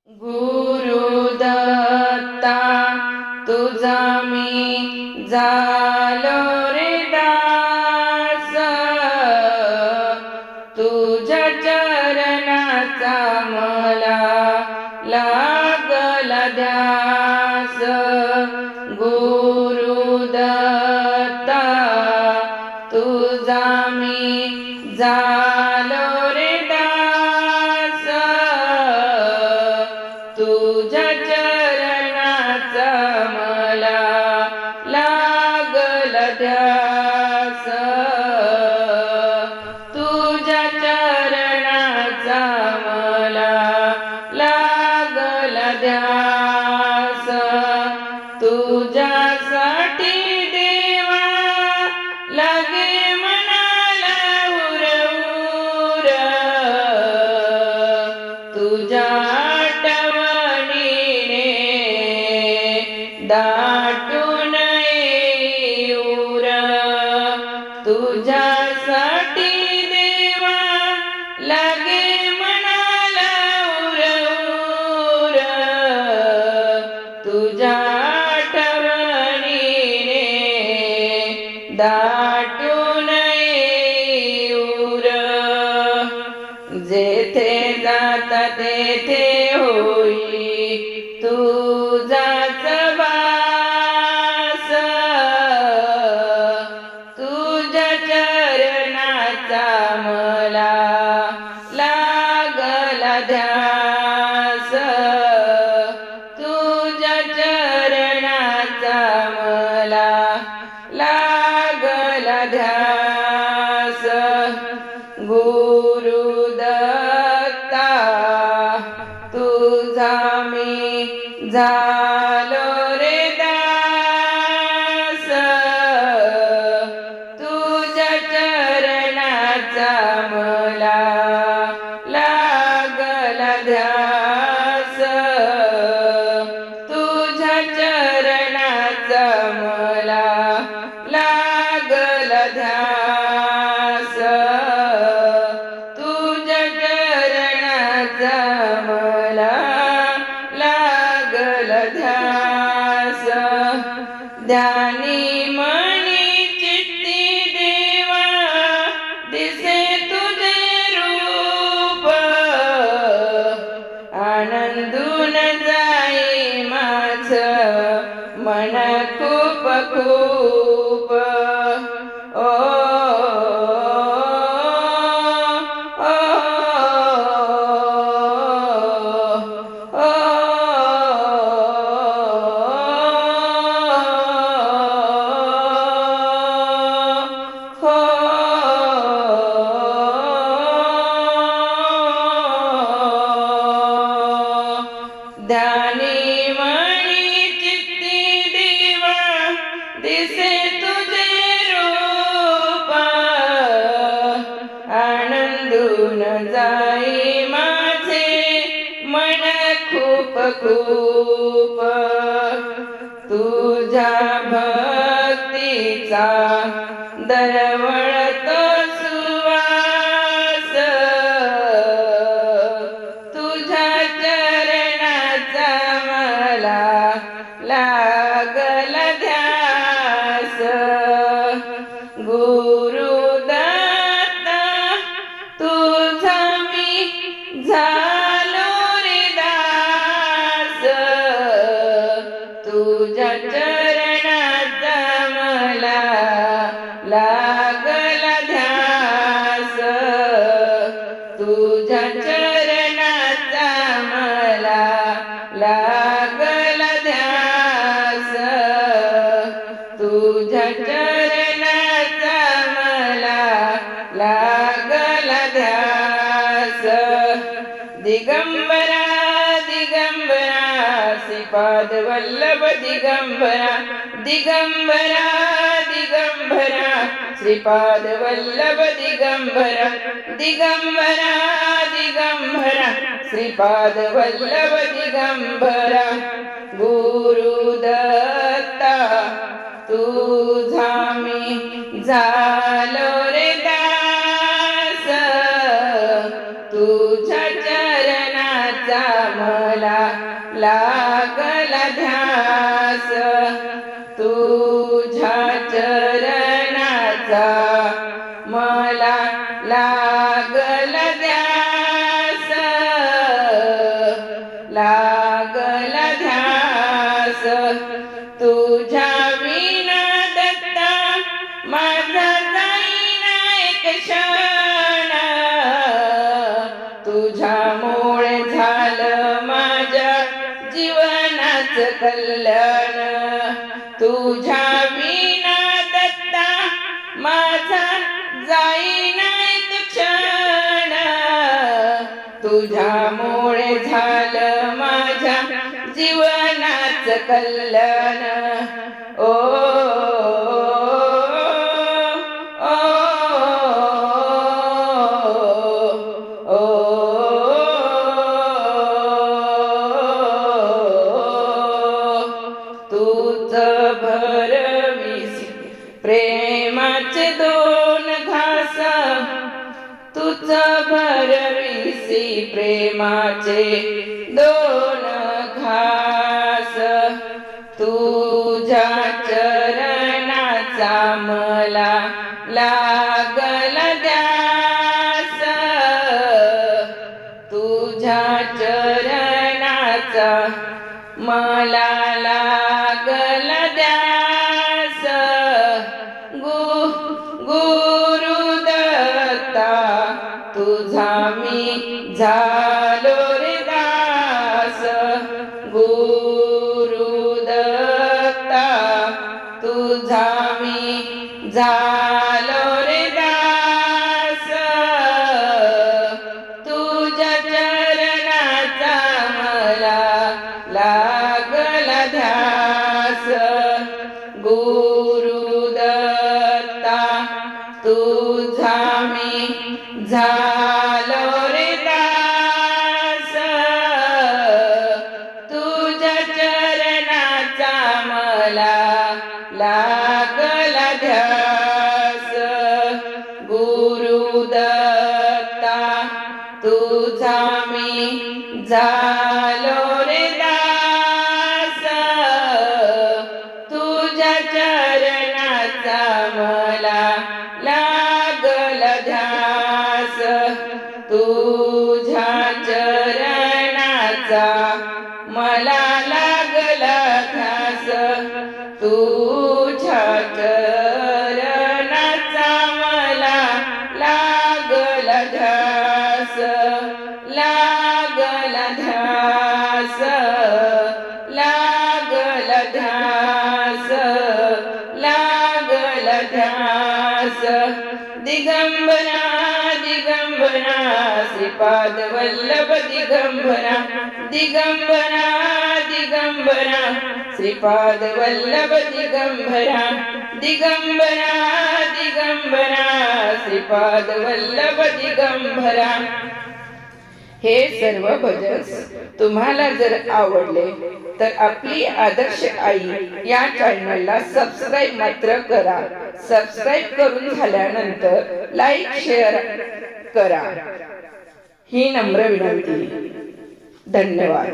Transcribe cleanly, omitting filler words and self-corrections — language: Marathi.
गुरुदत्ता तुझा मी झालो रे दास, तुझ्या चरणाचा मला लागला ध्यास. गुरुदत्ता तुझा मी झालो रे दास, तुझ्या चरणाचा मला लागला ध्यास. तुझ्या चरणाचा मला लागला ध्यास. तुझ्यासाठी देवा लागे मनाला उर, तुझ्या दाटून येऊर. तुझ्यासाठी देवा लागे मनाला उर, तुझ्या आठवणीने दाटून येऊर. जेथे जाता तेथे होई तुझाच वास, तुझ्या चरणाचा मला लागला ध्यास. तुझ्या चरणाचा मला लागला ध्यास. गुरुदत्ता तुझा मी झालो रे दास, तुझ्या चरणाचा मला लागला ध्यास. तुझ्या चरणाचा मला लागला ध्यास. तुझ्या चरणाचा मला लागला ध्यास. ध्यानी मनी चित्ती देवा दिसे तुझे रूप, आनंदून जाई माझ मन खूप खूप. ओ ध्यानी मनी चित्ती देवा दिसे तुझे रूप, आनंदून जाई माझे मन खूप खूप. तुझ्या भक्तीचा दरवळतो सुवास, तुझ्या चरणाचा मला लागला ध्यास. गुरुदत्ता तुझा मी झालो रे दास, तुझ्या चरणाचा मला लागला ध्यास. तुझ्या चरणाचा मला लागला ध्यास. तुझ्या चरणाचा मला लागला ध्यास. दिगंबरा दिगंबरा श्रीपाद वल्लभ दिगंबरा, दिगंबरा दिगंबरा श्रीपाद वल्लभ दिगंबरा, दिगंबरा दिगंबरा श्रीपाद वल्लभ दिगंबरा. गुरुदत्ता तुझा मी झालो रे दास, तुझ्या चरणाचा मला लागला ध्यास तुझ्या चरणाचा मला लागला ध्यास लागला ध्यास तुझ्या विना दत्ता माझा जाईना एक क्षण तुझ्यामुळे झालं माझ्या जीवनाचं कल्याण तुझ्या विना दत्ता माझा जाईना एक क्षण तुझ्यामुळे झालं माझ्या जीवनाचं कल्याण ओ तूच भरविसी प्रेमाचे दोन घास तूच भरविसी प्रेमाचे दोन घास तुझ्या चरणाचा मला लागला ध्यास तुझ्या चरणाचा मला लागला ध्यास गुरुदत्ता तुझा मी झालो रे दास गुरुदत्ता तुझा मी झालो रे दास तुझ्या चरणाचा मला लागला ध्यास गुरुदत्ता तुझा मी झालो रे दास तुझ्या चरणाचा मला लागला ध्यास गुरुदत्ता तुझा मी झालो रे दास तुझ्या चरणाचा मला लागला ध्यास तुझ्या चरणाचा मला लागला ध्यास तुझ्या चरणाचा मला लागला ध्यास लागला ध्यास लागला ध्यास लागला ध्यास दिगंबरा दिगंबरा श्रीपाद वल्लभ दिगंबरा दिगंबरा दिगंबरा श्रीपाद वल्लभ दिगंबरा दिगंबरा दिगंबरा श्रीपाद वल्लभ दिगंबरा हे सर्व भजन तुम्हाला जर आवडले तर आपली आदर्श आई या चॅनलला सबस्क्राईब मात्र करा सबस्क्राईब करून झाल्यानंतर लाईक शेअर करा ही नम्र विनंती धन्यवाद।